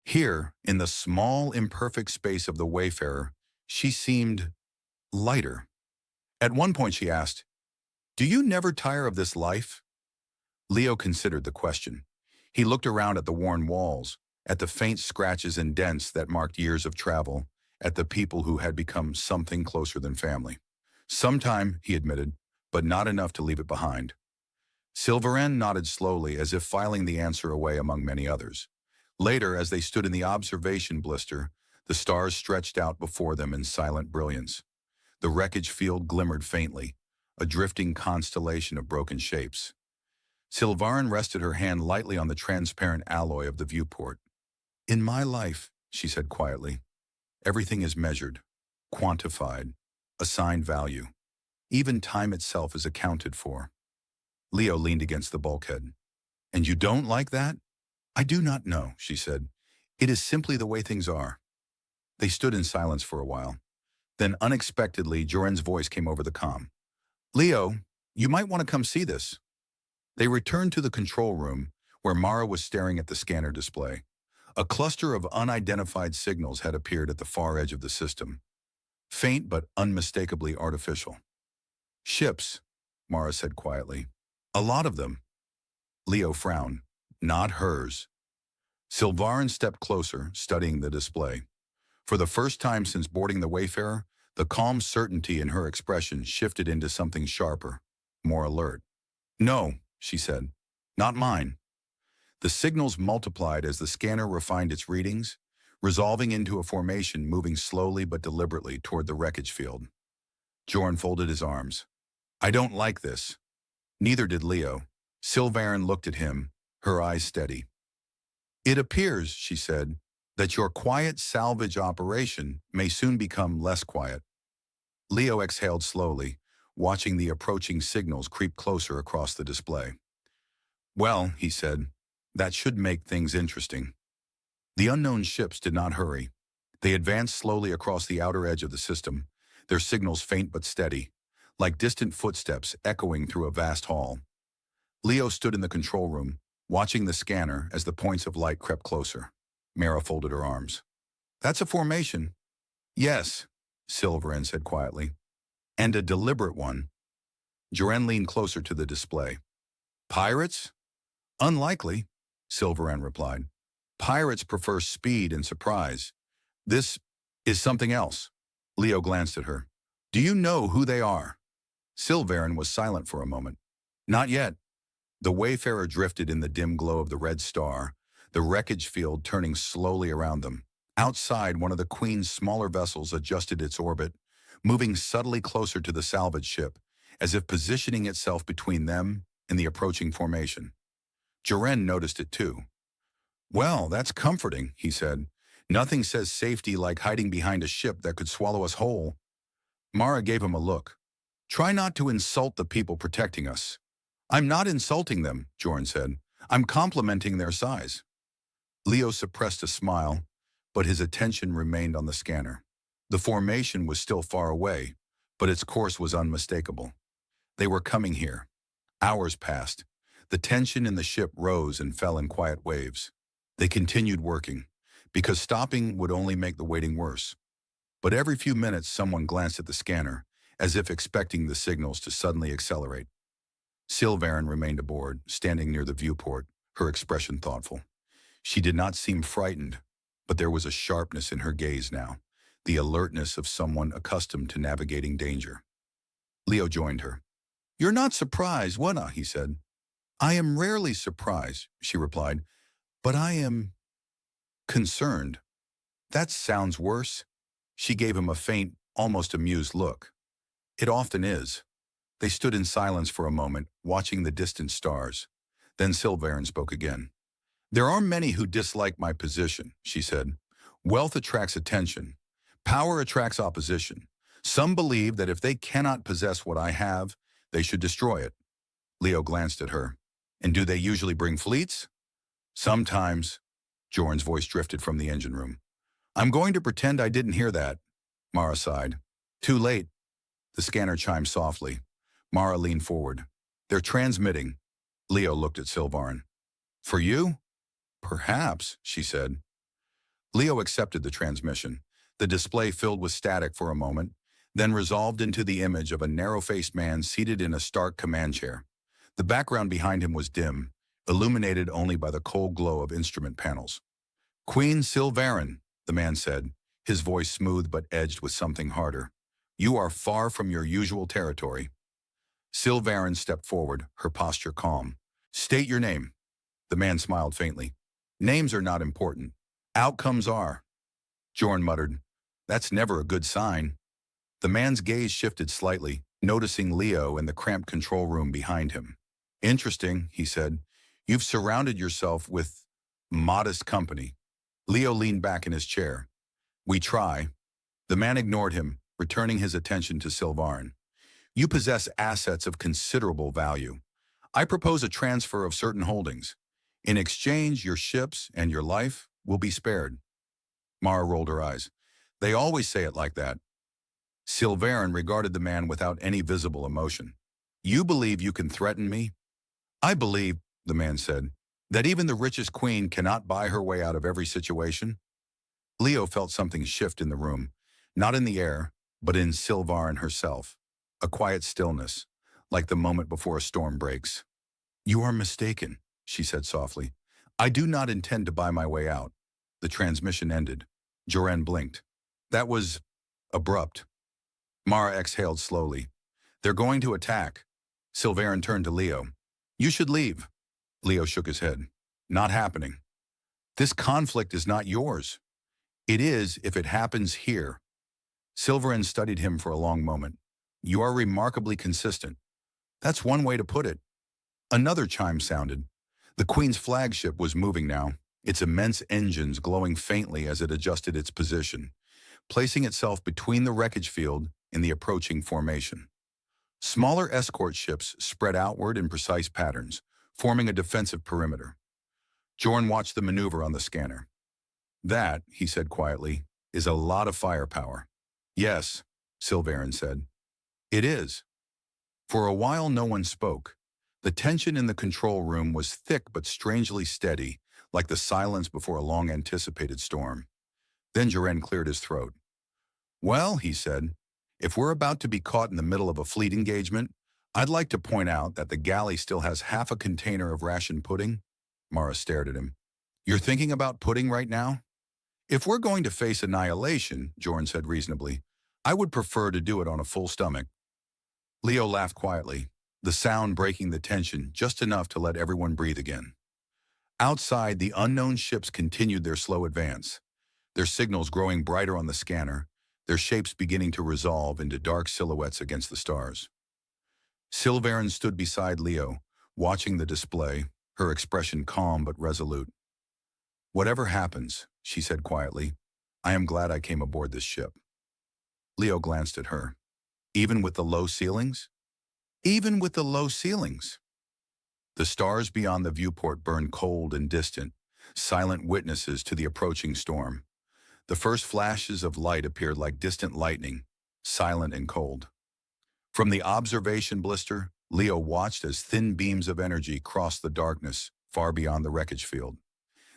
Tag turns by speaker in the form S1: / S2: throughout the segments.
S1: Here, in the small, imperfect space of the Wayfarer, she seemed lighter. At one point she asked, "Do you never tire of this life?" Leo considered the question. He looked around at the worn walls, at the faint scratches and dents that marked years of travel, at the people who had become something closer than family. Sometime, he admitted, but not enough to leave it behind. Sil'varen nodded slowly, as if filing the answer away among many others. Later, as they stood in the observation blister, the stars stretched out before them in silent brilliance. The wreckage field glimmered faintly, a drifting constellation of broken shapes. Sil'varen rested her hand lightly on the transparent alloy of the viewport. "In my life," she said quietly, "everything is measured, quantified, assigned value. Even time itself is accounted for." Leo leaned against the bulkhead. "And you don't like that?" "I do not know," she said. "It is simply the way things are." They stood in silence for a while. Then unexpectedly, Joren's voice came over the comm. "Leo, you might want to come see this." They returned to the control room, where Mara was staring at the scanner display. A cluster of unidentified signals had appeared at the far edge of the system, faint but unmistakably artificial. "Ships," Mara said quietly. "A lot of them." Leo frowned. "Not hers." Sil'varen stepped closer, studying the display. For the first time since boarding the Wayfarer, the calm certainty in her expression shifted into something sharper, more alert. "No," she said. "Not mine." The signals multiplied as the scanner refined its readings, resolving into a formation moving slowly but deliberately toward the wreckage field. Joren folded his arms. "I don't like this." Neither did Leo. Sil'varen looked at him, her eyes steady. "It appears," she said, "that your quiet salvage operation may soon become less quiet." Leo exhaled slowly, watching the approaching signals creep closer across the display. "Well," he said, "that should make things interesting." The unknown ships did not hurry. They advanced slowly across the outer edge of the system, their signals faint but steady, like distant footsteps echoing through a vast hall. Leo stood in the control room, watching the scanner as the points of light crept closer. Mara folded her arms. "That's a formation." "Yes," Sil'varen said quietly. "And a deliberate one." Joren leaned closer to the display. "Pirates?" "Unlikely," Sil'varen replied. "Pirates prefer speed and surprise. This is something else." Leo glanced at her. "Do you know who they are?" Sil'varen was silent for a moment. "Not yet." The Wayfarer drifted in the dim glow of the red star, the wreckage field turning slowly around them. Outside, one of the Queen's smaller vessels adjusted its orbit, moving subtly closer to the salvage ship, as if positioning itself between them and the approaching formation. Joren noticed it too. "Well, that's comforting," he said. "Nothing says safety like hiding behind a ship that could swallow us whole." Mara gave him a look. "Try not to insult the people protecting us." "I'm not insulting them," Joren said. "I'm complimenting their size." Leo suppressed a smile, but his attention remained on the scanner. The formation was still far away, but its course was unmistakable. They were coming here. Hours passed. The tension in the ship rose and fell in quiet waves. They continued working, because stopping would only make the waiting worse. But every few minutes someone glanced at the scanner, as if expecting the signals to suddenly accelerate. Sil'varen remained aboard, standing near the viewport, her expression thoughtful. She did not seem frightened, but there was a sharpness in her gaze now, the alertness of someone accustomed to navigating danger. Leo joined her. "You're not surprised, wanna?" he said. "I am rarely surprised," she replied, "but I am concerned." "That sounds worse." She gave him a faint, almost amused look. "It often is." They stood in silence for a moment, watching the distant stars. Then Sil'varen spoke again. "There are many who dislike my position," she said. "Wealth attracts attention. Power attracts opposition. Some believe that if they cannot possess what I have, they should destroy it." Leo glanced at her. "And do they usually bring fleets?" "Sometimes." Joren's voice drifted from the engine room. "I'm going to pretend I didn't hear that." Mara sighed. "Too late." The scanner chimed softly. Mara leaned forward. "They're transmitting." Leo looked at Sil'varen. "For you?" "Perhaps," she said. Leo accepted the transmission. The display filled with static for a moment, then resolved into the image of a narrow-faced man seated in a stark command chair. The background behind him was dim, illuminated only by the cold glow of instrument panels. "Queen Sil'varen," the man said, his voice smooth but edged with something harder. "You are far from your usual territory." Sil'varen stepped forward, her posture calm. "State your name." The man smiled faintly. "Names are not important. Outcomes are." Joren muttered, "That's never a good sign." The man's gaze shifted slightly, noticing Leo in the cramped control room behind him. "Interesting," he said. "You've surrounded yourself with modest company." Leo leaned back in his chair. "We try." The man ignored him, returning his attention to Sil'varen. "You possess assets of considerable value. I propose a transfer of certain holdings. In exchange, your ships and your life will be spared." Mara rolled her eyes. "They always say it like that." Sil'varen regarded the man without any visible emotion. "You believe you can threaten me?" "I believe," the man said, "that even the richest queen cannot buy her way out of every situation." Leo felt something shift in the room, not in the air, but in Sil'varen herself. A quiet stillness, like the moment before a storm breaks. "You are mistaken," she said softly. "I do not intend to buy my way out." The transmission ended. Joren blinked. That was abrupt. Mara exhaled slowly. "They're going to attack." Sil'varen turned to Leo. "You should leave." Leo shook his head. "Not happening. This conflict is not yours. It is if it happens here." Sil'varen studied him for a long moment. "You are remarkably consistent." "That's one way to put it." Another chime sounded. The Queen's flagship was moving now, its immense engines glowing faintly as it adjusted its position, placing itself between the wreckage field and the approaching formation. Smaller escort ships spread outward in precise patterns, forming a defensive perimeter. Joren watched the maneuver on the scanner. "That," he said quietly, "is a lot of firepower." "Yes," Sil'varen said. "It is." For a while no one spoke. The tension in the control room was thick but strangely steady, like the silence before a long-anticipated storm. Then Joren cleared his throat. "Well," he said, "if we're about to be caught in the middle of a fleet engagement, I'd like to point out that the galley still has half a container of ration pudding." Mara stared at him. "You're thinking about pudding right now?" "If we're going to face annihilation," Joren said reasonably, "I would prefer to do it on a full stomach." Leo laughed quietly, the sound breaking the tension just enough to let everyone breathe again. Outside, the unknown ships continued their slow advance, their signals growing brighter on the scanner, their shapes beginning to resolve into dark silhouettes against the stars. Sil'varen stood beside Leo, watching the display, her expression calm but resolute. "Whatever happens," she said quietly, "I am glad I came aboard this ship." Leo glanced at her. "Even with the low ceilings?" "Even with the low ceilings." The stars beyond the viewport burned cold and distant, silent witnesses to the approaching storm. The first flashes of light appeared like distant lightning, silent and cold. From the observation blister, Leo watched as thin beams of energy crossed the darkness far beyond the wreckage field.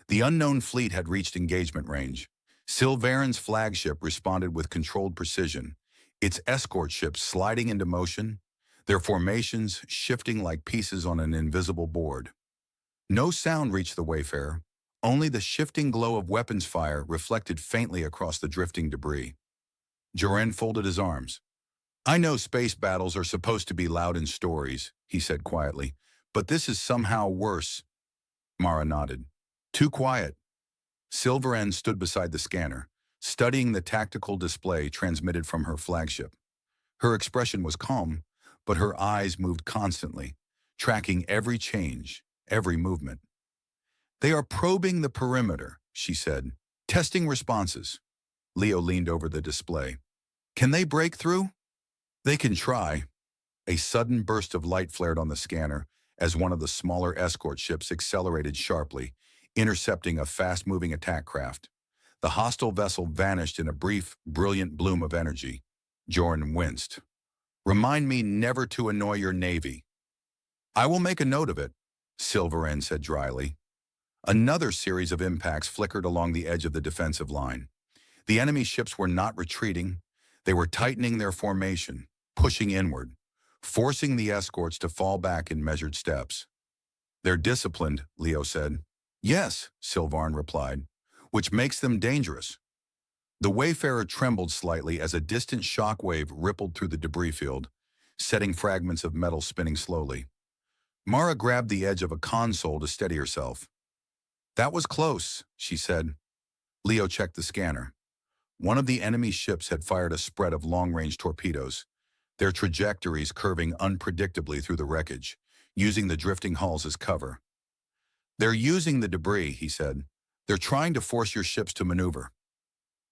S1: The unknown fleet had reached engagement range. Sil'varen's flagship responded with controlled precision, its escort ships sliding into motion, their formations shifting like pieces on an invisible board. No sound reached the wayfarer, only the shifting glow of weapons fire reflected faintly across the drifting debris. Joren folded his arms. "I know space battles are supposed to be loud in stories," he said quietly, "but this is somehow worse." Mara nodded. "Too quiet." Sil'varen stood beside the scanner, studying the tactical display transmitted from her flagship. Her expression was calm, but her eyes moved constantly, tracking every change, every movement. "They are probing the perimeter," she said, "testing responses." Leo leaned over the display. "Can they break through?" "They can try." A sudden burst of light flared on the scanner as one of the smaller escort ships accelerated sharply, intercepting a fast-moving attack craft. The hostile vessel vanished in a brief, brilliant bloom of energy. Joren winced. "Remind me never to annoy your navy." "I will make a note of it," Sil'varen said dryly. Another series of impacts flickered along the edge of the defensive line. The enemy ships were not retreating. They were tightening their formation, pushing inward, forcing the escorts to fall back in measured steps. "They're disciplined," Leo said. "Yes," Sil'varen replied, "which makes them dangerous." The Wayfarer trembled slightly as a distant shock wave rippled through the debris field, setting fragments of metal spinning slowly. Mara grabbed the edge of a console to steady herself. "That was close," she said. Leo checked the scanner. One of the enemy ships had fired a spread of long-range torpedoes, their trajectories curving unpredictably through the wreckage, using the drifting hulls as cover. "They're using the debris," he said. "They're trying to force your ships to maneuver."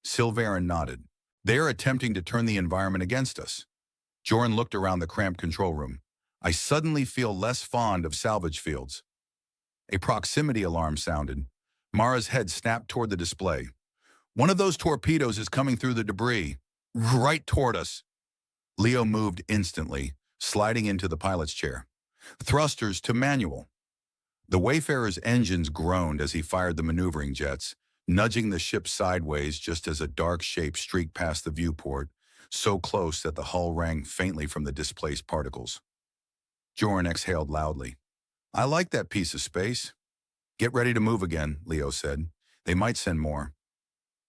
S1: Sil'varen nodded. "They are attempting to turn the environment against us." Joren looked around the cramped control room. "I suddenly feel less fond of salvage fields." A proximity alarm sounded. Mara's head snapped toward the display. "One of those torpedoes is coming through the debris, right toward us." Leo moved instantly, sliding into the pilot's chair. "Thrusters to manual." The Wayfarer's engines groaned as he fired the maneuvering jets, nudging the ship sideways just as a dark shape streaked past the viewport, so close that the hull rang faintly from the displaced particles. Joren exhaled loudly. "I like that piece of space." "Get ready to move again," Leo said. "They might send more."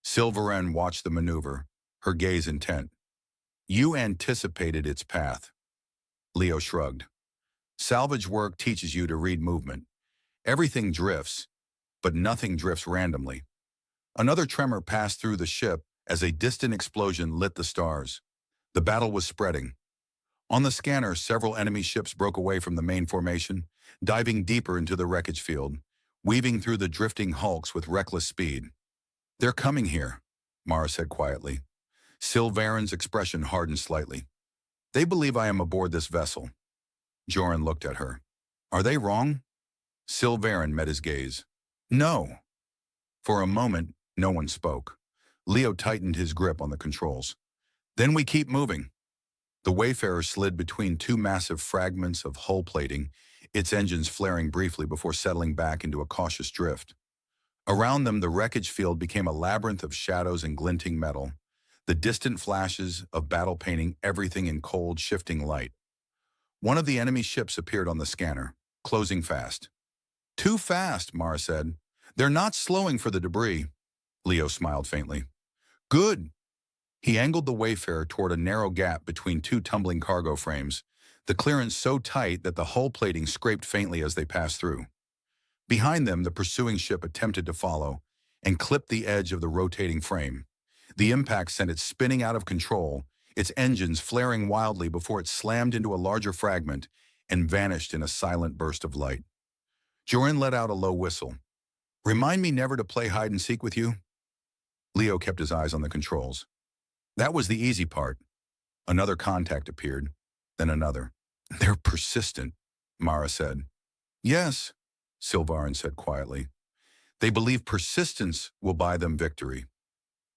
S1: Sil'varen watched the maneuver, her gaze intent. "You anticipated its path." Leo shrugged. "Salvage work teaches you to read movement. Everything drifts, but nothing drifts randomly." Another tremor passed through the ship as a distant explosion lit the stars. The battle was spreading. On the scanner, several enemy ships broke away from the main formation, diving deeper into the wreckage field, weaving through the drifting hulks with reckless speed. "They're coming here," Mara said quietly. Sil'varen's expression hardened slightly. "They believe I am aboard this vessel." Joren looked at her. "Are they wrong?" Sil'varen met his gaze. "No." For a moment, no one spoke. Leo tightened his grip on the controls. "Then we keep moving." The Wayfarer slid between two massive fragments of hull plating, its engines flaring briefly before settling back into a cautious drift. Around them, the wreckage field became a labyrinth of shadows and glinting metal, the distant flashes of battle painting everything in cold, shifting light. One of the enemy ships appeared on the scanner, closing fast. "Too fast," Mara said. "They're not slowing for the debris." Leo smiled faintly. "Good." He angled the Wayfarer toward a narrow gap between two tumbling cargo frames, the clearance so tight that the hull plating scraped faintly as they passed through. Behind them, the pursuing ship attempted to follow and clipped the edge of the rotating frame. The impact sent it spinning out of control, its engines flaring wildly before it slammed into a larger fragment and vanished in a silent burst of light. Joren let out a low whistle. "Remind me never to play hide-and-seek with you?" Leo kept his eyes on the controls. "That was the easy part." Another contact appeared, then another. "They're persistent," Mara said. "Yes," Sil'varen said quietly. "They believe persistence will buy them victory."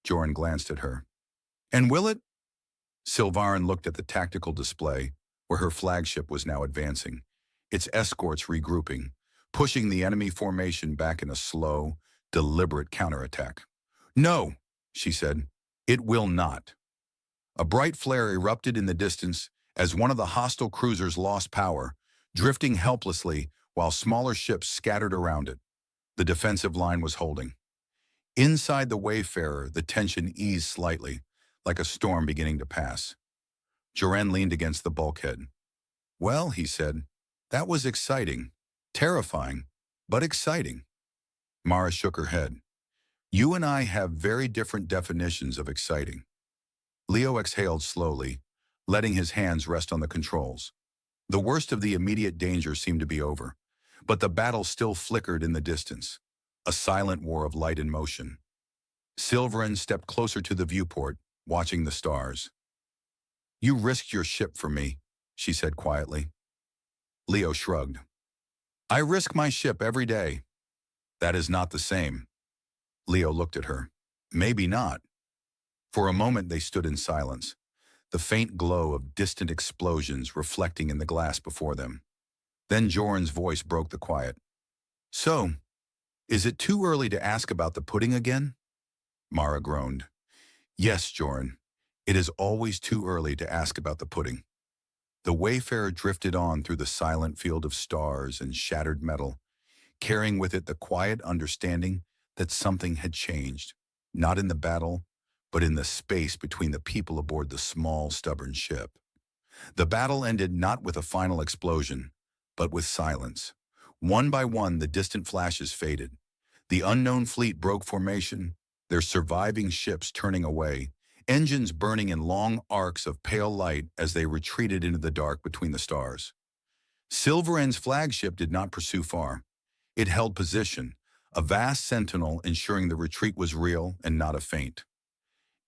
S1: Joren glanced at her. "And will it?" Sil'varen looked at the tactical display, where her flagship was now advancing, its escorts regrouping, pushing the enemy formation back in a slow, deliberate counterattack. "No," she said. "It will not." A bright flare erupted in the distance as one of the hostile cruisers lost power, drifting helplessly while smaller ships scattered around it. The defensive line was holding. Inside the Wayfarer, the tension eased slightly, like a storm beginning to pass. Joren leaned against the bulkhead. "Well," he said, "that was exciting. Terrifying, but exciting." Mara shook her head. "You and I have very different definitions of exciting." Leo exhaled slowly, letting his hands rest on the controls. The worst of the immediate danger seemed to be over, but the battle still flickered in the distance, a silent war of light and motion. Sil'varen stepped closer to the viewport, watching the stars. "You risked your ship for me," she said quietly. Leo shrugged. "I risk my ship every day." "That is not the same." Leo looked at her. "Maybe not." For a moment they stood in silence, the faint glow of distant explosions reflecting in the glass before them. Then Joren's voice broke the quiet. "So, Is it too early to ask about the pudding again? Mara groaned. Yes, Joren. It is always too early to ask about the pudding. The wayfarer drifted on through the silent field of stars and shattered metal, carrying with it the quiet understanding that something had changed, not in the battle, but in the space between the people aboard the small, stubborn ship. The battle ended not with a final explosion, but with silence. One by one, the distant flashes faded. The unknown fleet broke formation, their surviving ships turning away, engines burning in long arcs of pale light as they retreated into the dark between the stars. Sil'varen's flagship did not pursue far. It held position, a vast sentinel ensuring the retreat was real and not a feint.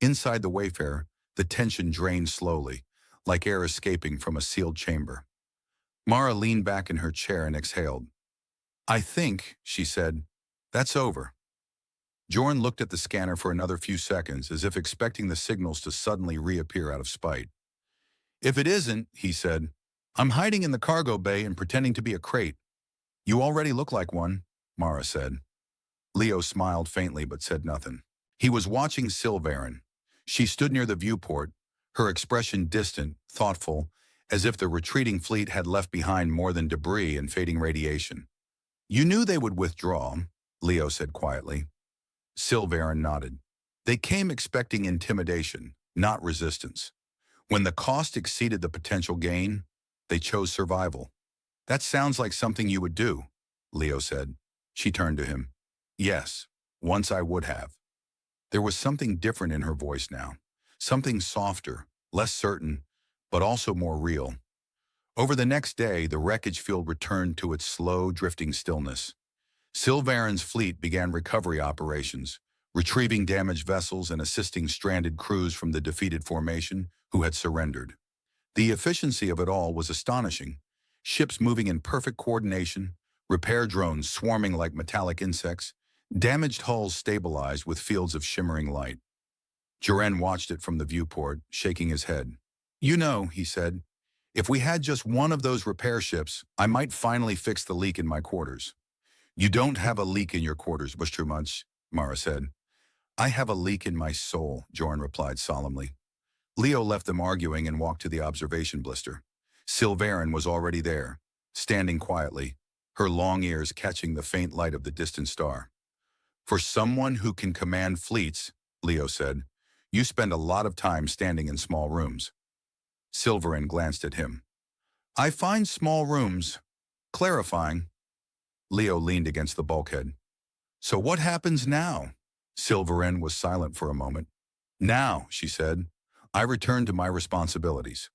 S1: Inside the Wayfarer, the tension drained slowly, like air escaping from a sealed chamber. Mara leaned back in her chair and exhaled. I think, she said, that's over. Joren looked at the scanner for another few seconds, as if expecting the signals to suddenly reappear out of spite. If it isn't, he said, I'm hiding in the cargo bay and pretending to be a crate. You already look like one, Mara said. Leo smiled faintly but said nothing. He was watching Sil'varen. She stood near the viewport, her expression distant, thoughtful, as if the retreating fleet had left behind more than debris and fading radiation. You knew they would withdraw, Leo said quietly. Sil'varen nodded. They came expecting intimidation, not resistance. When the cost exceeded the potential gain, they chose survival. That sounds like something you would do, Leo said. She turned to him. Yes, once I would have. There was something different in her voice now, something softer, less certain, but also more real. Over the next day, the wreckage field returned to its slow, drifting stillness. Sil'varen's fleet began recovery operations, retrieving damaged vessels and assisting stranded crews from the defeated formation who had surrendered. The efficiency of it all was astonishing. Ships moving in perfect coordination, repair drones swarming like metallic insects, damaged hulls stabilized with fields of shimmering light. Joren watched it from the viewport, shaking his head. You know, he said, if we had just one of those repair ships, I might finally fix the leak in my quarters. You don't have a leak in your quarters, Bushtrumach, Mara said. I have a leak in my soul, Joren replied solemnly. Leo left them arguing and walked to the observation blister. Sil'varen was already there, standing quietly, her long ears catching the faint light of the distant star. For someone who can command fleets, Leo said, you spend a lot of time standing in small rooms. Sil'varen glanced at him. I find small rooms clarifying. Leo leaned against the bulkhead. So what happens now? Sil'varen was silent for a moment. Now, she said, I return to my responsibilities.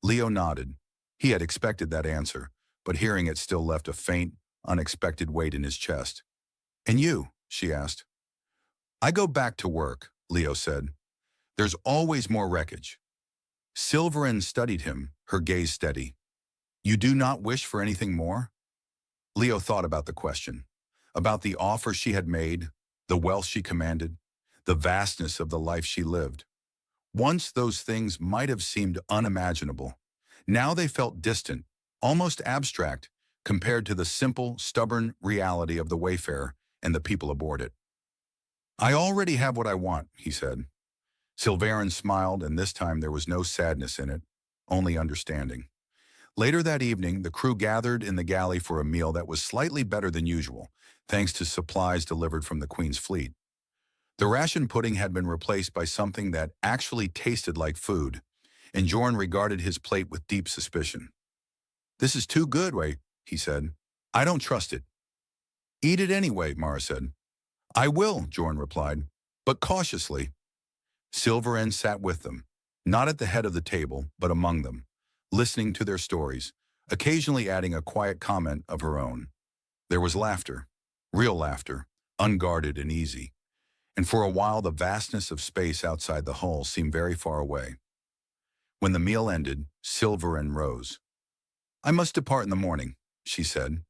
S1: Leo nodded. He had expected that answer, but hearing it still left a faint, unexpected weight in his chest. And you? She asked. I go back to work, Leo said. There's always more wreckage. Sil'varen studied him, her gaze steady. You do not wish for anything more? Leo thought about the question, about the offer she had made, the wealth she commanded, the vastness of the life she lived. Once those things might have seemed unimaginable. Now they felt distant, almost abstract, compared to the simple, stubborn reality of the Wayfarer and the people aboard it. I already have what I want, he said. Sil'varen smiled, and this time there was no sadness in it, only understanding. Later that evening, the crew gathered in the galley for a meal that was slightly better than usual, thanks to supplies delivered from the Queen's fleet. The ration pudding had been replaced by something that actually tasted like food, and Joren regarded his plate with deep suspicion. This is too good, he said. I don't trust it. Eat it anyway, Mara said. I will, Joren replied, but cautiously. Sil'varen sat with them, not at the head of the table, but among them, listening to their stories, occasionally adding a quiet comment of her own. There was laughter, real laughter, unguarded and easy. And for a while the vastness of space outside the hull seemed very far away. When the meal ended, Sil'varen rose. I must depart in the morning, she said.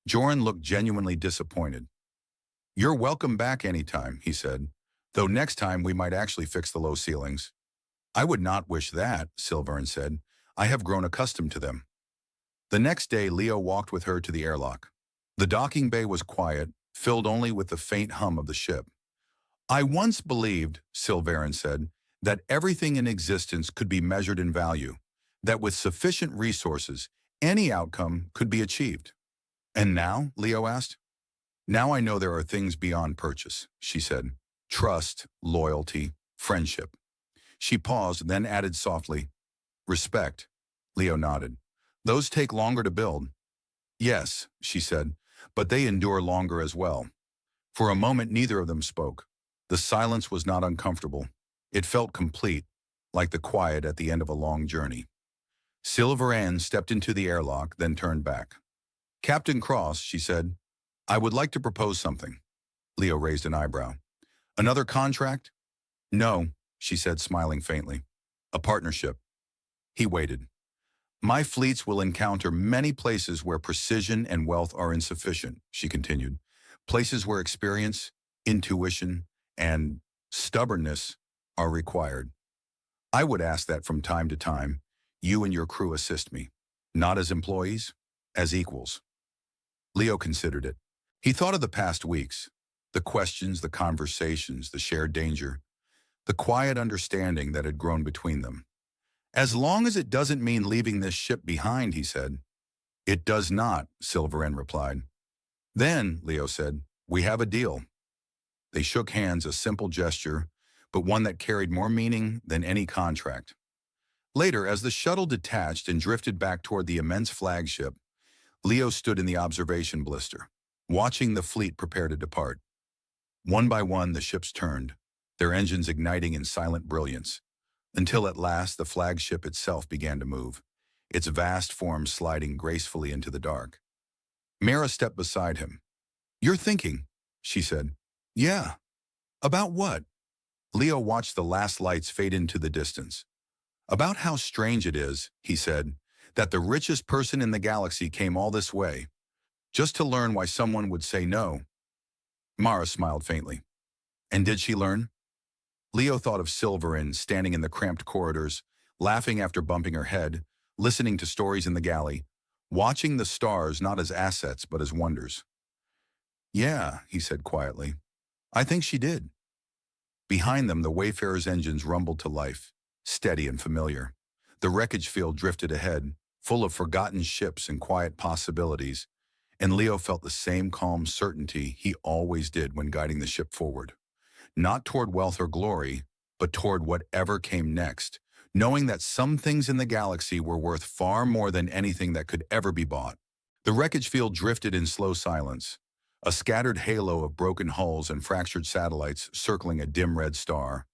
S1: Joren looked genuinely disappointed. You're welcome back anytime, he said, though next time we might actually fix the low ceilings. I would not wish that, Sil'varen said. I have grown accustomed to them. The next day, Leo walked with her to the airlock. The docking bay was quiet, filled only with the faint hum of the ship. I once believed, Sil'varen said, that everything in existence could be measured in value, that with sufficient resources, any outcome could be achieved. And now, Leo asked? Now I know there are things beyond purchase, she said. Trust, loyalty, friendship. She paused, then added softly, respect. Leo nodded. Those take longer to build. Yes, she said, but they endure longer as well. For a moment, neither of them spoke. The silence was not uncomfortable. It felt complete, like the quiet at the end of a long journey. Sil'varen stepped into the airlock, then turned back. Captain Cross, she said, I would like to propose something. Leo raised an eyebrow. Another contract? No, she said, smiling faintly. A partnership. He waited. My fleets will encounter many places where precision and wealth are insufficient, she continued. Places where experience, intuition, and stubbornness are required. I would ask that from time to time, you and your crew assist me, not as employees, as equals. Leo considered it. He thought of the past weeks, the questions, the conversations, the shared danger, the quiet understanding that had grown between them. As long as it doesn't mean leaving this ship behind, he said. It does not, Sil'varen replied. Then, Leo said, we have a deal. They shook hands, a simple gesture, but one that carried more meaning than any contract. Later, as the shuttle detached and drifted back toward the immense flagship, Leo stood in the observation blister, watching the fleet prepare to depart. One by one, the ships turned, their engines igniting in silent brilliance, until at last the flagship itself began to move, its vast form sliding gracefully into the dark. Mara stepped beside him. You're thinking, she said. Yeah. About what? Leo watched the last lights fade into the distance. About how strange it is, he said, that the richest person in the galaxy came all this way, just to learn why someone would say no. Mara smiled faintly. And did she learn? Leo thought of Sil'varen standing in the cramped corridors, laughing after bumping her head, listening to stories in the galley, watching the stars not as assets but as wonders. Yeah, he said quietly. I think she did. Behind them, the Wayfarer's engines rumbled to life, steady and familiar. The wreckage field drifted ahead, full of forgotten ships and quiet possibilities, and Leo felt the same calm certainty he always did when guiding the ship forward. Not toward wealth or glory, but toward whatever came next, knowing that some things in the galaxy were worth far more than anything that could ever be bought. The wreckage field drifted in slow silence, a scattered halo of broken hulls and fractured satellites circling a dim red star.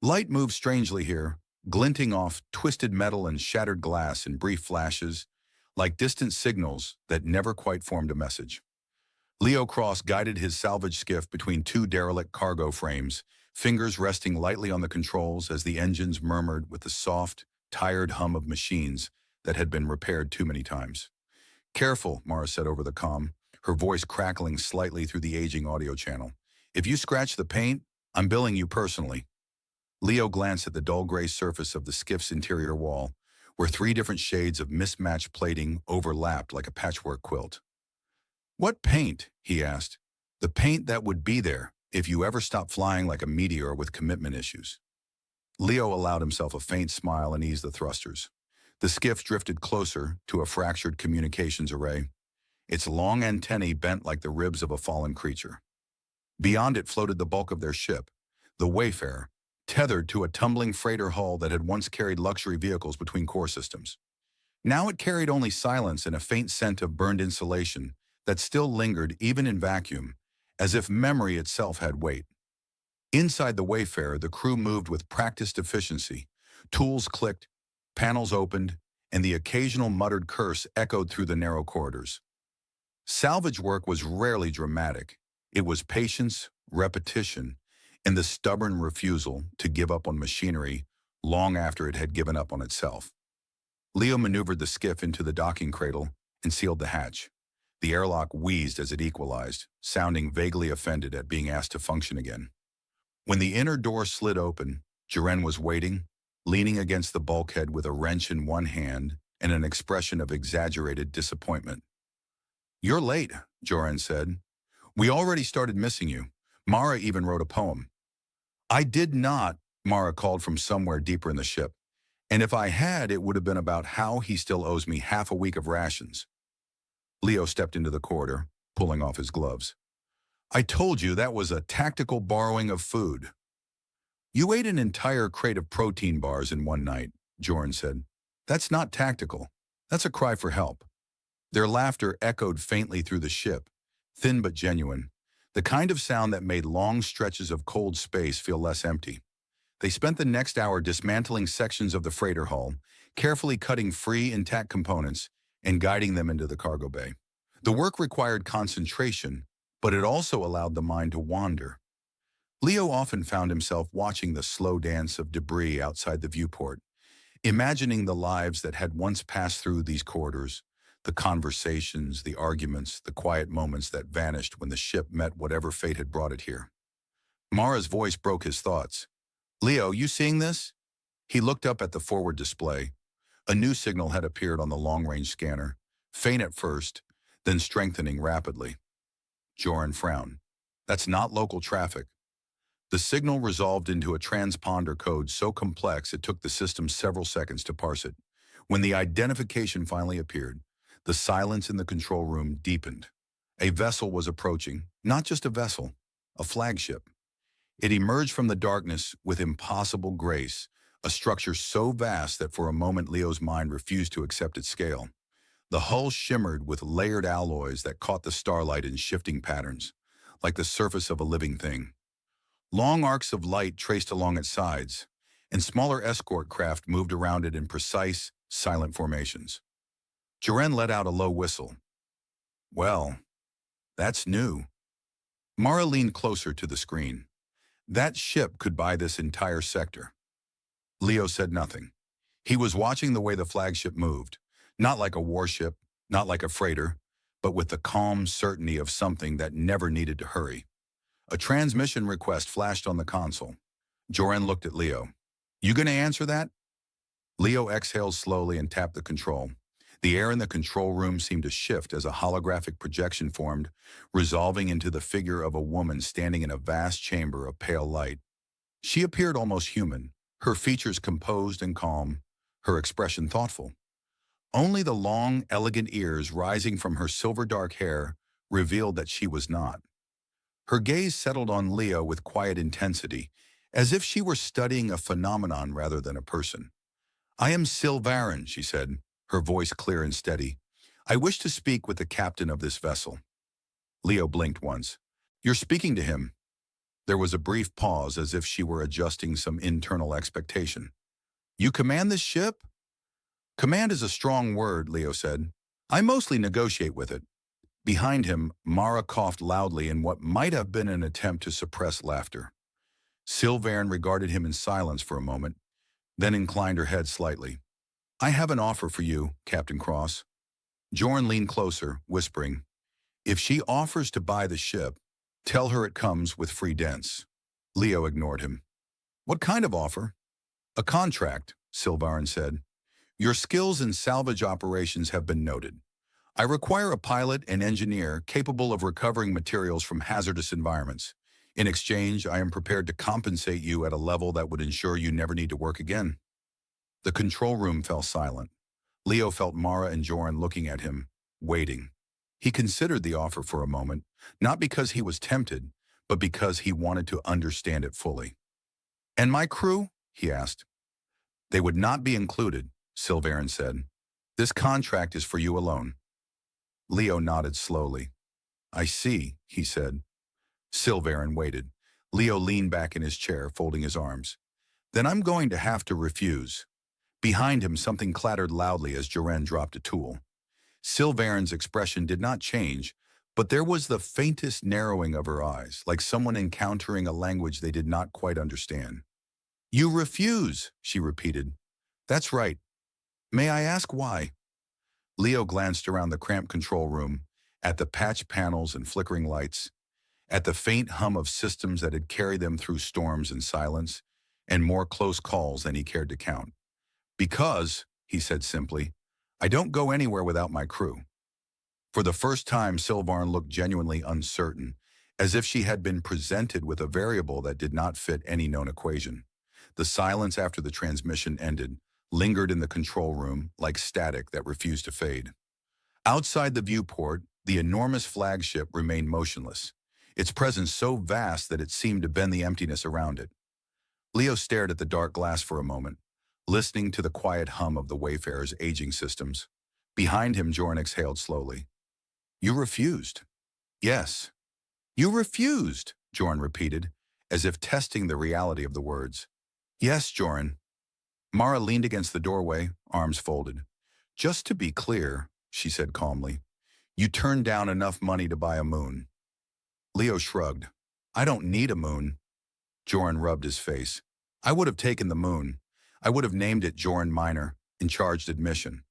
S1: Light moved strangely here, glinting off twisted metal and shattered glass in brief flashes, like distant signals that never quite formed a message. Leo Cross guided his salvage skiff between two derelict cargo frames, fingers resting lightly on the controls as the engines murmured with the soft, tired hum of machines that had been repaired too many times. Careful, Mara said over the comm, her voice crackling slightly through the aging audio channel. If you scratch the paint, I'm billing you personally. Leo glanced at the dull gray surface of the skiff's interior wall, where three different shades of mismatched plating overlapped like a patchwork quilt. What paint? He asked. The paint that would be there if you ever stopped flying like a meteor with commitment issues. Leo allowed himself a faint smile and eased the thrusters. The skiff drifted closer to a fractured communications array, its long antennae bent like the ribs of a fallen creature. Beyond it floated the bulk of their ship, the Wayfarer, tethered to a tumbling freighter hull that had once carried luxury vehicles between core systems. Now it carried only silence and a faint scent of burned insulation that still lingered even in vacuum, as if memory itself had weight. Inside the Wayfarer, the crew moved with practiced efficiency. Tools clicked, panels opened, and the occasional muttered curse echoed through the narrow corridors. Salvage work was rarely dramatic. It was patience, repetition, and the stubborn refusal to give up on machinery long after it had given up on itself. Leo maneuvered the skiff into the docking cradle and sealed the hatch. The airlock wheezed as it equalized, sounding vaguely offended at being asked to function again. When the inner door slid open, Joren was waiting, leaning against the bulkhead with a wrench in one hand and an expression of exaggerated disappointment. You're late, Joren said. We already started missing you. Mara even wrote a poem. I did not, Mara called from somewhere deeper in the ship. And if I had, it would have been about how he still owes me half a week of rations. Leo stepped into the corridor, pulling off his gloves. I told you that was a tactical borrowing of food. You ate an entire crate of protein bars in one night, Joren said. That's not tactical. That's a cry for help. Their laughter echoed faintly through the ship, thin but genuine, the kind of sound that made long stretches of cold space feel less empty. They spent the next hour dismantling sections of the freighter hull, carefully cutting free, intact components and guiding them into the cargo bay. The work required concentration, but it also allowed the mind to wander. Leo often found himself watching the slow dance of debris outside the viewport, imagining the lives that had once passed through these corridors, the conversations, the arguments, the quiet moments that vanished when the ship met whatever fate had brought it here. Mara's voice broke his thoughts. Leo, you seeing this? He looked up at the forward display. A new signal had appeared on the long-range scanner, faint at first, then strengthening rapidly. Joren frowned. That's not local traffic. The signal resolved into a transponder code so complex it took the system several seconds to parse it. When the identification finally appeared, the silence in the control room deepened. A vessel was approaching, not just a vessel, a flagship. It emerged from the darkness with impossible grace, a structure so vast that for a moment Leo's mind refused to accept its scale. The hull shimmered with layered alloys that caught the starlight in shifting patterns, like the surface of a living thing. Long arcs of light traced along its sides, and smaller escort craft moved around it in precise, silent formations. Joren let out a low whistle. Well, that's new. Mara leaned closer to the screen. That ship could buy this entire sector. Leo said nothing. He was watching the way the flagship moved, not like a warship, not like a freighter, but with the calm certainty of something that never needed to hurry. A transmission request flashed on the console. Joren looked at Leo. You gonna answer that? Leo exhaled slowly and tapped the control. The air in the control room seemed to shift as a holographic projection formed, resolving into the figure of a woman standing in a vast chamber of pale light. She appeared almost human, her features composed and calm, her expression thoughtful. Only the long, elegant ears rising from her silver-dark hair revealed that she was not. Her gaze settled on Leo with quiet intensity, as if she were studying a phenomenon rather than a person. I am Sil'varen, she said, her voice clear and steady. I wish to speak with the captain of this vessel. Leo blinked once. You're speaking to him. There was a brief pause as if she were adjusting some internal expectation. You command this ship? Command is a strong word, Leo said. I mostly negotiate with it. Behind him, Mara coughed loudly in what might have been an attempt to suppress laughter. Sil'varen regarded him in silence for a moment, then inclined her head slightly. I have an offer for you, Captain Cross. Joren leaned closer, whispering, if she offers to buy the ship, tell her it comes with free dents. Leo ignored him. What kind of offer? A contract, Sil'varen said. Your skills in salvage operations have been noted. I require a pilot and engineer capable of recovering materials from hazardous environments. In exchange, I am prepared to compensate you at a level that would ensure you never need to work again. The control room fell silent. Leo felt Mara and Joren looking at him, waiting. He considered the offer for a moment, not because he was tempted, but because he wanted to understand it fully. And my crew? He asked. They would not be included, Sil'varen said. This contract is for you alone. Leo nodded slowly. I see, he said. Sil'varen waited. Leo leaned back in his chair, folding his arms. Then I'm going to have to refuse. Behind him, something clattered loudly as Joren dropped a tool. Sil'varen's expression did not change, but there was the faintest narrowing of her eyes, like someone encountering a language they did not quite understand. You refuse, she repeated. That's right. May I ask why? Leo glanced around the cramped control room, at the patched panels and flickering lights, at the faint hum of systems that had carried them through storms and silence, and more close calls than he cared to count. Because, he said simply, I don't go anywhere without my crew. For the first time, Sil'varen looked genuinely uncertain, as if she had been presented with a variable that did not fit any known equation. The silence after the transmission ended lingered in the control room like static that refused to fade. Outside the viewport, the enormous flagship remained motionless, its presence so vast that it seemed to bend the emptiness around it. Leo stared at the dark glass for a moment, listening to the quiet hum of the Wayfarer's aging systems. Behind him, Joren exhaled slowly. You refused. Yes. You refused, Joren repeated, as if testing the reality of the words. Yes, Joren. Mara leaned against the doorway, arms folded. Just to be clear, she said calmly, you turned down enough money to buy a moon. Leo shrugged. I don't need a moon. Joren rubbed his face. I would have taken the moon. I would have named it Joren Minor and charged admission.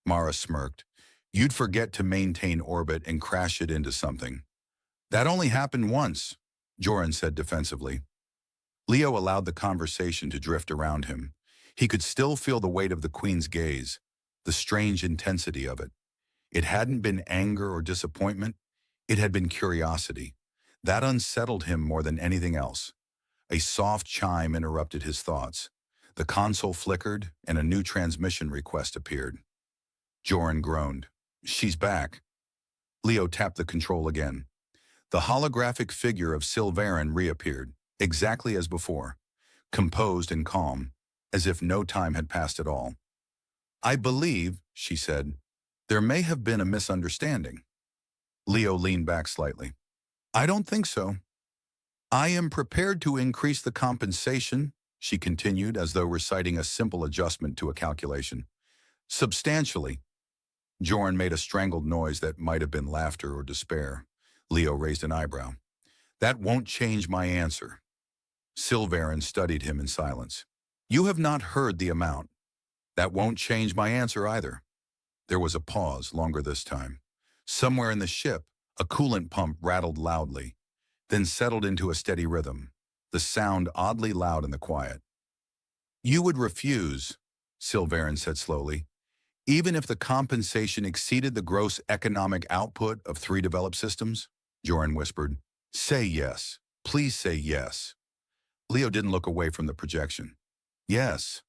S1: Mara smirked. You'd forget to maintain orbit and crash it into something. That only happened once, Joren said defensively. Leo allowed the conversation to drift around him. He could still feel the weight of the Queen's gaze, the strange intensity of it. It hadn't been anger or disappointment. It had been curiosity. That unsettled him more than anything else. A soft chime interrupted his thoughts. The console flickered, and a new transmission request appeared. Joren groaned. She's back. Leo tapped the control again. The holographic figure of Sil'varen reappeared, exactly as before, composed and calm, as if no time had passed at all. I believe, she said, there may have been a misunderstanding. Leo leaned back slightly. I don't think so. I am prepared to increase the compensation, she continued, as though reciting a simple adjustment to a calculation. Substantially. Joren made a strangled noise that might have been laughter or despair. Leo raised an eyebrow. That won't change my answer. Sil'varen studied him in silence. You have not heard the amount. That won't change my answer either. There was a pause, longer this time. Somewhere in the ship, a coolant pump rattled loudly, then settled into a steady rhythm, the sound oddly loud in the quiet. You would refuse, Sil'varen said slowly, even if the compensation exceeded the gross economic output of 3 developed systems? Joren whispered. Say yes. Please say yes. Leo didn't look away from the projection. Yes.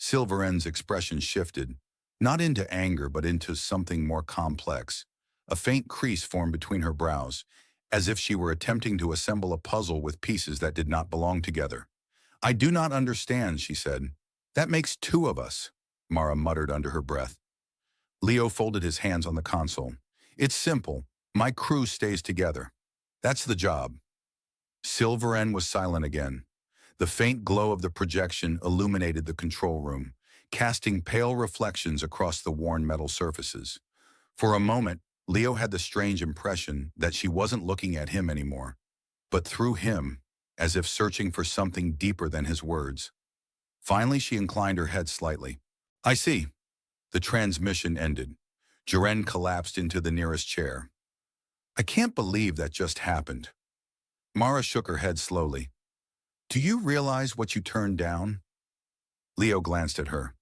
S1: Sil'varen's expression shifted, not into anger but into something more complex. A faint crease formed between her brows, as if she were attempting to assemble a puzzle with pieces that did not belong together. I do not understand, she said. That makes 2 of us, Mara muttered under her breath. Leo folded his hands on the console. It's simple. My crew stays together. That's the job. Sil'varen was silent again. The faint glow of the projection illuminated the control room, casting pale reflections across the worn metal surfaces. For a moment, Leo had the strange impression that she wasn't looking at him anymore, but through him, as if searching for something deeper than his words. Finally, she inclined her head slightly. I see. The transmission ended. Joren collapsed into the nearest chair. I can't believe that just happened. Mara shook her head slowly. Do you realize what you turned down? Leo glanced at her.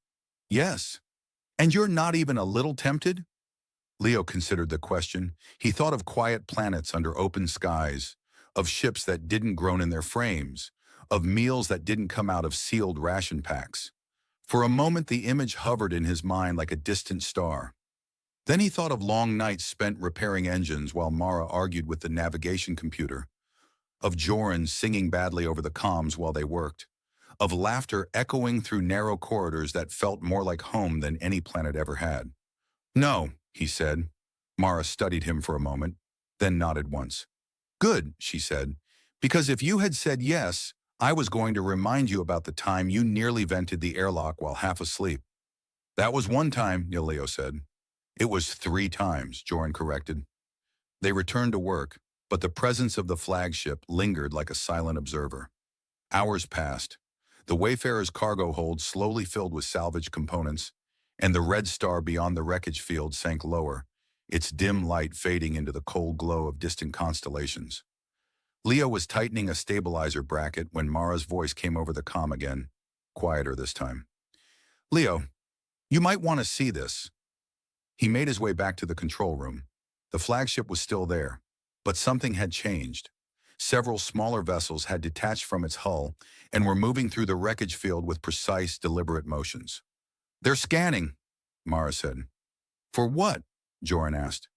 S1: Yes. And you're not even a little tempted? Leo considered the question. He thought of quiet planets under open skies, of ships that didn't groan in their frames, of meals that didn't come out of sealed ration packs. For a moment, the image hovered in his mind like a distant star. Then he thought of long nights spent repairing engines while Mara argued with the navigation computer, of Joren singing badly over the comms while they worked, of laughter echoing through narrow corridors that felt more like home than any planet ever had. No, he said. Mara studied him for a moment, then nodded once. Good, she said, because if you had said yes, I was going to remind you about the time you nearly vented the airlock while half asleep. That was 1 time, Leo said. It was 3 times, Joren corrected. They returned to work, but the presence of the flagship lingered like a silent observer. Hours passed. The Wayfarer's cargo hold slowly filled with salvage components, and the red star beyond the wreckage field sank lower, its dim light fading into the cold glow of distant constellations. Leo was tightening a stabilizer bracket when Mara's voice came over the comm again, quieter this time. Leo, you might want to see this. He made his way back to the control room. The flagship was still there, but something had changed. Several smaller vessels had detached from its hull and were moving through the wreckage field with precise, deliberate motions. "They're scanning," Mara said. "For what?" Joren asked.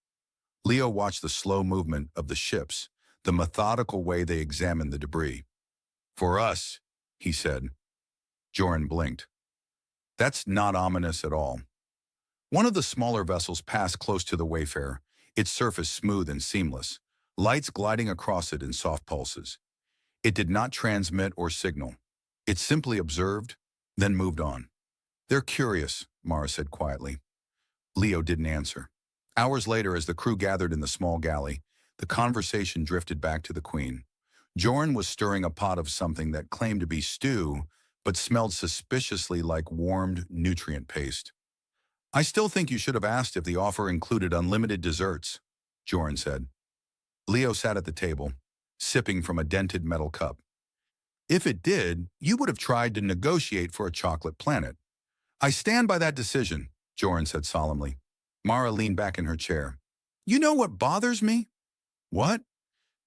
S1: Leo watched the slow movement of the ships, the methodical way they examined the debris. "For us," he said. Joren blinked. "That's not ominous at all." One of the smaller vessels passed close to the Wayfarer, its surface smooth and seamless, lights gliding across it in soft pulses. It did not transmit or signal. It simply observed, then moved on. "They're curious," Mara said quietly. Leo didn't answer. Hours later, as the crew gathered in the small galley, the conversation drifted back to the Queen. Joren was stirring a pot of something that claimed to be stew, but smelled suspiciously like warmed nutrient paste. "I still think you should have asked if the offer included unlimited desserts," Joren said. Leo sat at the table, sipping from a dented metal cup. "If it did, you would have tried to negotiate for a chocolate planet." "I stand by that decision," Joren said solemnly. Mara leaned back in her chair. "You know what bothers me?" "What?"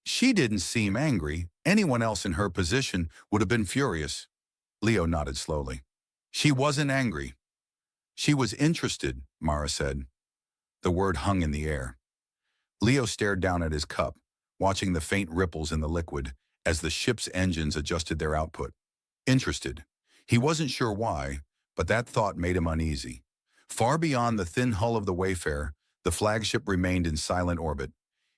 S1: "She didn't seem angry. Anyone else in her position would have been furious." Leo nodded slowly. "She wasn't angry. She was interested," Mara said. The word hung in the air. Leo stared down at his cup, watching the faint ripples in the liquid as the ship's engines adjusted their output. Interested. He wasn't sure why, but that thought made him uneasy. Far beyond the thin hull of the Wayfarer, the flagship remained in silent orbit,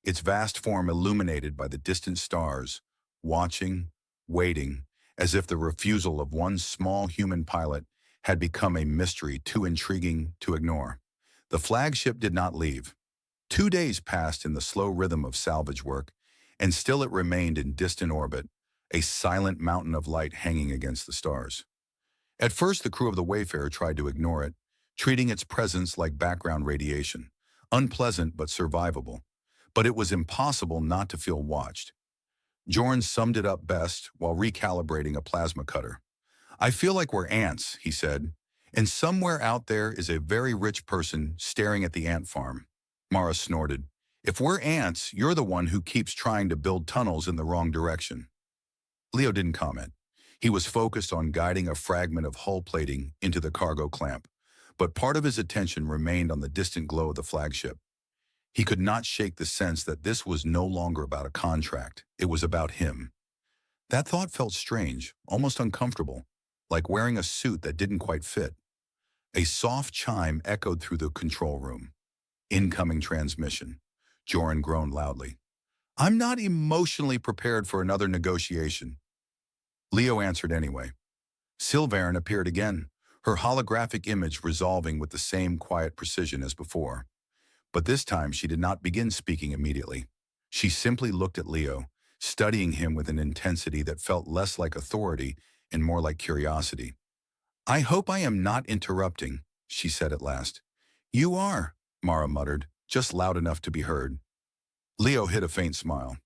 S1: its vast form illuminated by the distant stars, watching, waiting, as if the refusal of one small human pilot had become a mystery too intriguing to ignore. The flagship did not leave. 2 days passed in the slow rhythm of salvage work, and still it remained in distant orbit, a silent mountain of light hanging against the stars. At first, the crew of the Wayfarer tried to ignore it, treating its presence like background radiation, unpleasant but survivable. But it was impossible not to feel watched. Joren summed it up best while recalibrating a plasma cutter. "I feel like we're ants," he said, "and somewhere out there is a very rich person staring at the ant farm." Mara snorted. "If we're ants, you're the one who keeps trying to build tunnels in the wrong direction." Leo didn't comment. He was focused on guiding a fragment of hull plating into the cargo clamp, but part of his attention remained on the distant glow of the flagship. He could not shake the sense that this was no longer about a contract. It was about him. That thought felt strange, almost uncomfortable, like wearing a suit that didn't quite fit. A soft chime echoed through the control room. "Incoming transmission." Joren groaned loudly. "I'm not emotionally prepared for another negotiation." Leo answered anyway. Sil'varen appeared again, her holographic image resolving with the same quiet precision as before. But this time she did not begin speaking immediately. She simply looked at Leo, studying him with an intensity that felt less like authority and more like curiosity. "I hope I am not interrupting," she said at last. "You are," Mara muttered, just loud enough to be heard. Leo hid a faint smile.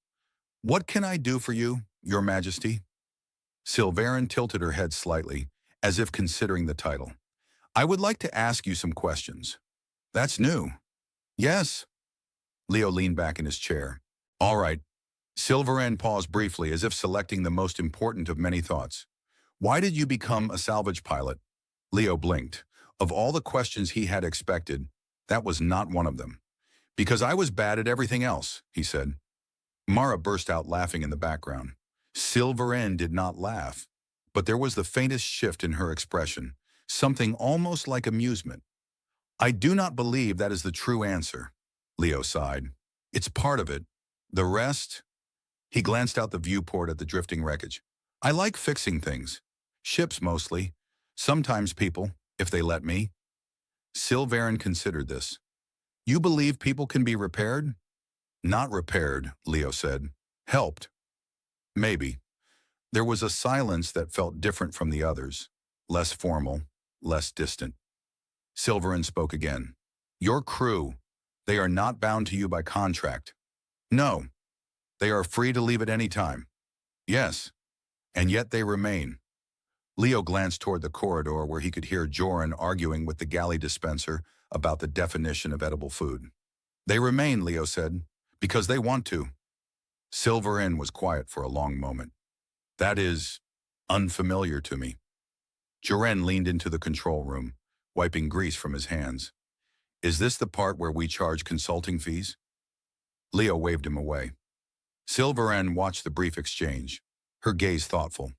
S1: "What can I do for you, Your Majesty?" Sil'varen tilted her head slightly, as if considering the title. "I would like to ask you some questions." "That's new." "Yes." Leo leaned back in his chair. "All right." Sil'varen paused briefly, as if selecting the most important of many thoughts. "Why did you become a salvage pilot?" Leo blinked. Of all the questions he had expected, that was not one of them. "Because I was bad at everything else," he said. Mara burst out laughing in the background. Sil'varen did not laugh, but there was the faintest shift in her expression, something almost like amusement. "I do not believe that is the true answer," Leo sighed. "It's part of it. The rest—" He glanced out the viewport at the drifting wreckage. "I like fixing things. Ships mostly. Sometimes people, if they let me." Sil'varen considered this. "You believe people can be repaired?" "Not repaired," Leo said. "Helped. Maybe." There was a silence that felt different from the others, less formal, less distant. Sil'varen spoke again. "Your crew, they are not bound to you by contract." "No. They are free to leave at any time." "Yes. And yet they remain." Leo glanced toward the corridor where he could hear Joren arguing with the galley dispenser about the definition of edible food. "They remain," Leo said, "because they want to." Sil'varen was quiet for a long moment. That is unfamiliar to me. Joren leaned into the control room, wiping grease from his hands. Is this the part where we charge consulting fees? Leo waved him away. Sil'varen watched the brief exchange, her gaze thoughtful.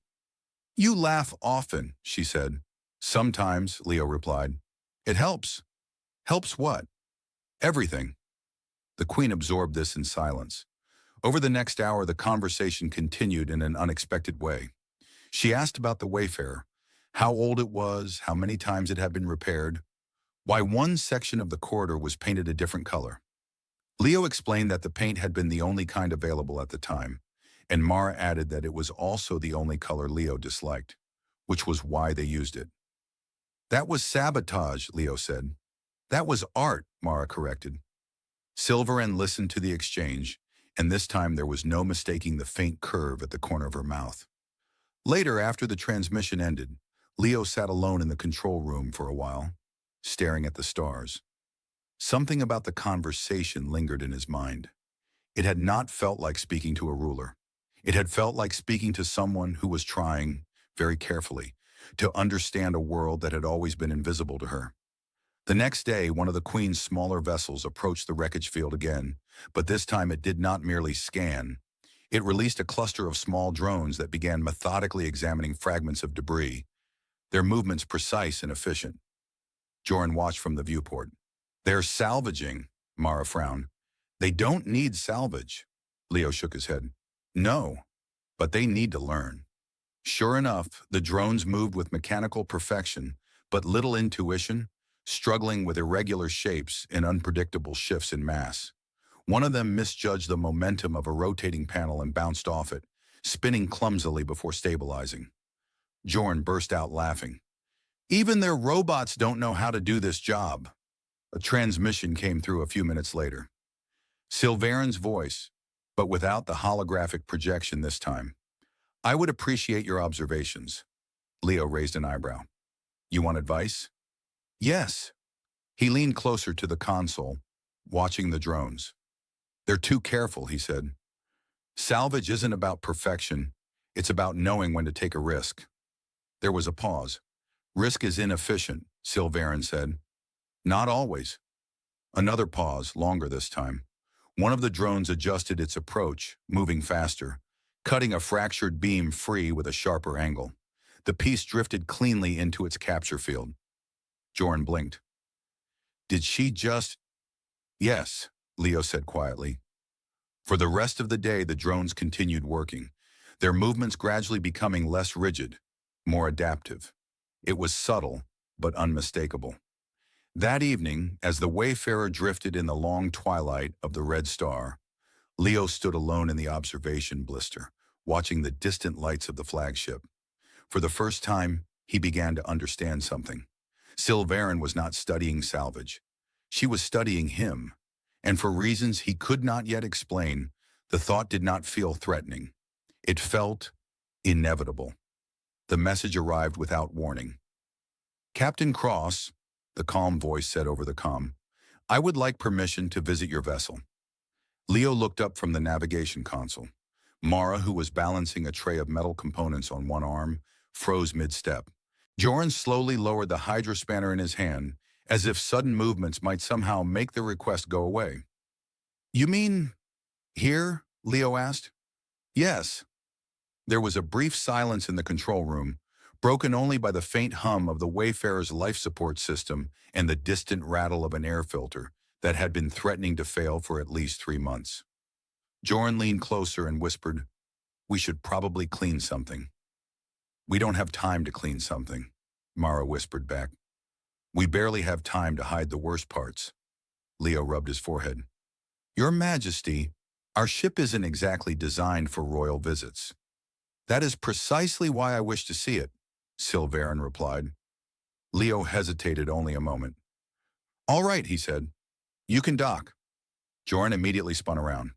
S1: You laugh often, she said. Sometimes, Leo replied. It helps. Helps what? Everything. The Queen absorbed this in silence. Over the next hour, the conversation continued in an unexpected way. She asked about the Wayfarer, how old it was, how many times it had been repaired, why one section of the corridor was painted a different color. Leo explained that the paint had been the only kind available at the time, and Mara added that it was also the only color Leo disliked, which was why they used it. That was sabotage, Leo said. That was art, Mara corrected. Sil'varen listened to the exchange, and this time there was no mistaking the faint curve at the corner of her mouth. Later, after the transmission ended, Leo sat alone in the control room for a while, staring at the stars. Something about the conversation lingered in his mind. It had not felt like speaking to a ruler. It had felt like speaking to someone who was trying, very carefully, to understand a world that had always been invisible to her. The next day, one of the Queen's smaller vessels approached the wreckage field again, but this time it did not merely scan. It released a cluster of small drones that began methodically examining fragments of debris, their movements precise and efficient. Joren watched from the viewport. They're salvaging, Mara frowned. They don't need salvage. Leo shook his head. No, but they need to learn. Sure enough, the drones moved with mechanical perfection, but little intuition, struggling with irregular shapes and unpredictable shifts in mass. One of them misjudged the momentum of a rotating panel and bounced off it, spinning clumsily before stabilizing. Joren burst out laughing. Even their robots don't know how to do this job. A transmission came through a few minutes later. Sil'varen's voice, but without the holographic projection this time. I would appreciate your observations. Leo raised an eyebrow. You want advice? Yes. He leaned closer to the console, watching the drones. They're too careful, he said. Salvage isn't about perfection. It's about knowing when to take a risk. There was a pause. Risk is inefficient, Sil'varen said. Not always. Another pause, longer this time. One of the drones adjusted its approach, moving faster, cutting a fractured beam free with a sharper angle. The piece drifted cleanly into its capture field. Joren blinked. Did she just... Yes, Leo said quietly. For the rest of the day, the drones continued working, their movements gradually becoming less rigid, more adaptive. It was subtle, but unmistakable. That evening, as the Wayfarer drifted in the long twilight of the Red Star, Leo stood alone in the observation blister, watching the distant lights of the flagship. For the first time, he began to understand something. Sil'varen was not studying salvage. She was studying him, and for reasons he could not yet explain, the thought did not feel threatening. It felt inevitable. The message arrived without warning. Captain Cross, the calm voice said over the comm, I would like permission to visit your vessel. Leo looked up from the navigation console. Mara, who was balancing a tray of metal components on one arm, froze mid-step. Joren slowly lowered the hydrospanner in his hand, as if sudden movements might somehow make the request go away. You mean here? Leo asked. Yes. There was a brief silence in the control room, broken only by the faint hum of the Wayfarer's life support system and the distant rattle of an air filter that had been threatening to fail for at least 3 months. Joren leaned closer and whispered, We should probably clean something. We don't have time to clean something, Mara whispered back. We barely have time to hide the worst parts. Leo rubbed his forehead. Your Majesty, our ship isn't exactly designed for royal visits. That is precisely why I wish to see it, Sil'varen replied. Leo hesitated only a moment. All right, he said. You can dock. Joren immediately spun around.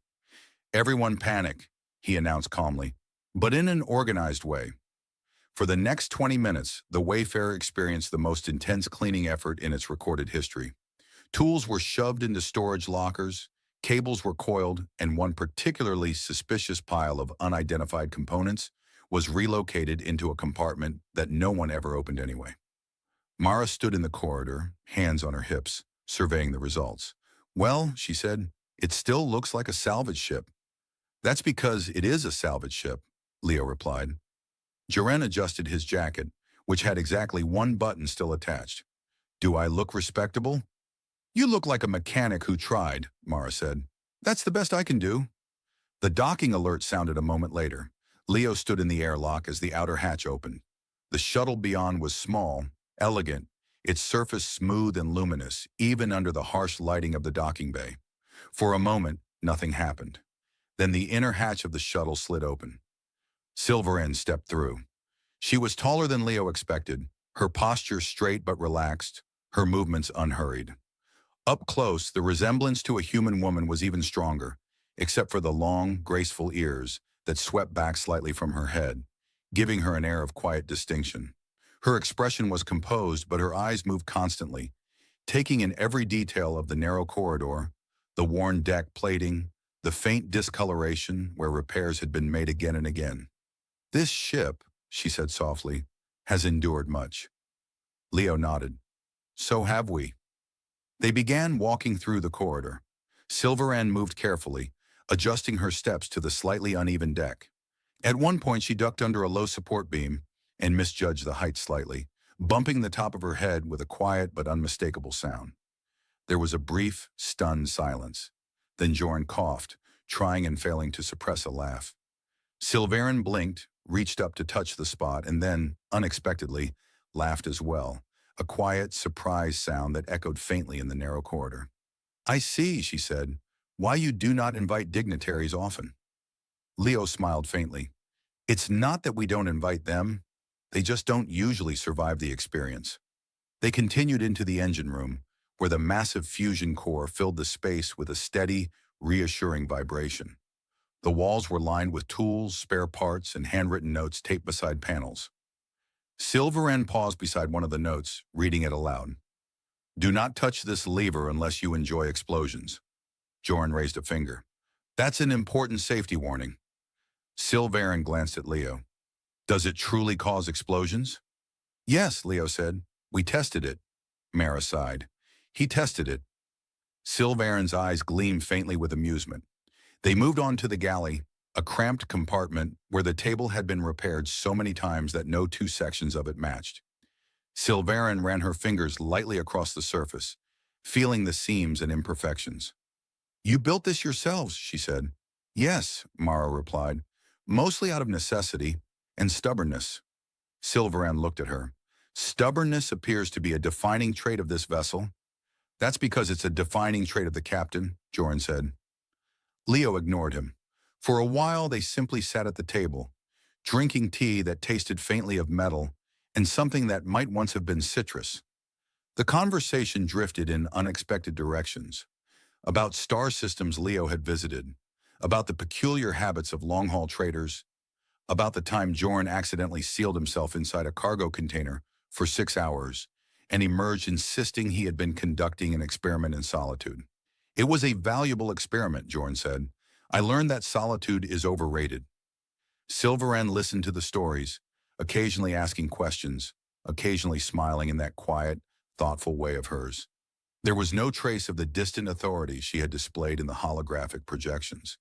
S1: Everyone panic, he announced calmly, but in an organized way. For the next 20 minutes, the Wayfarer experienced the most intense cleaning effort in its recorded history. Tools were shoved into storage lockers, Cables were coiled, and one particularly suspicious pile of unidentified components was relocated into a compartment that no one ever opened anyway. Mara stood in the corridor, hands on her hips, surveying the results. "Well," she said, "it still looks like a salvage ship." "That's because it is a salvage ship," Leo replied. Joren adjusted his jacket, which had exactly one button still attached. "Do I look respectable?" "You look like a mechanic who tried," Mara said. "That's the best I can do." The docking alert sounded a moment later. Leo stood in the airlock as the outer hatch opened. The shuttle beyond was small, elegant, its surface smooth and luminous, even under the harsh lighting of the docking bay. For a moment, nothing happened. Then the inner hatch of the shuttle slid open. Sil'varen stepped through. She was taller than Leo expected, her posture straight but relaxed, her movements unhurried. Up close, the resemblance to a human woman was even stronger, except for the long, graceful ears that swept back slightly from her head, giving her an air of quiet distinction. Her expression was composed, but her eyes moved constantly, taking in every detail of the narrow corridor, the worn deck plating, the faint discoloration where repairs had been made again and again. "This ship," she said softly, "has endured much." Leo nodded. "So have we." They began walking through the corridor. Sil'varen moved carefully, adjusting her steps to the slightly uneven deck. At one point, she ducked under a low support beam and misjudged the height slightly, bumping the top of her head with a quiet but unmistakable sound. There was a brief, stunned silence. Then Joren coughed, trying and failing to suppress a laugh. Sil'varen blinked, reached up to touch the spot, and then, unexpectedly, laughed as well, a quiet, surprised sound that echoed faintly in the narrow corridor. "I see," she said, "why you do not invite dignitaries often." Leo smiled faintly. "It's not that we don't invite them. They just don't usually survive the experience." They continued into the engine room, where the massive fusion core filled the space with a steady, reassuring vibration. The walls were lined with tools, spare parts, and handwritten notes taped beside panels. Sil'varen paused beside one of the notes, reading it aloud. "Do not touch this lever unless you enjoy explosions." Joren raised a finger. "That's an important safety warning." Sil'varen glanced at Leo. "Does it truly cause explosions?" "Yes," Leo said. "We tested it." Mara sighed. "He tested it." Sil'varen's eyes gleamed faintly with amusement. They moved on to the galley, a cramped compartment where the table had been repaired so many times that no two sections of it matched. Sil'varen ran her fingers lightly across the surface, feeling the seams and imperfections. "You built this yourselves," she said. "Yes," Mara replied, "mostly out of necessity and stubbornness." Sil'varen looked at her. "Stubbornness appears to be a defining trait of this vessel." "That's because it's a defining trait of the captain," Joren said. Leo ignored him. For a while, they simply sat at the table, drinking tea that tasted faintly of metal and something that might once have been citrus. The conversation drifted in unexpected directions. About star systems Leo had visited, about the peculiar habits of long-haul traders, about the time Joren accidentally sealed himself inside a cargo container for 6 hours and emerged insisting he had been conducting an experiment in solitude. "It was a valuable experiment," Joren said. "I learned that solitude is overrated." Sil'varen listened to the stories, occasionally asking questions, occasionally smiling in that quiet, thoughtful way of hers. There was no trace of the distant authority she had displayed in the holographic projections.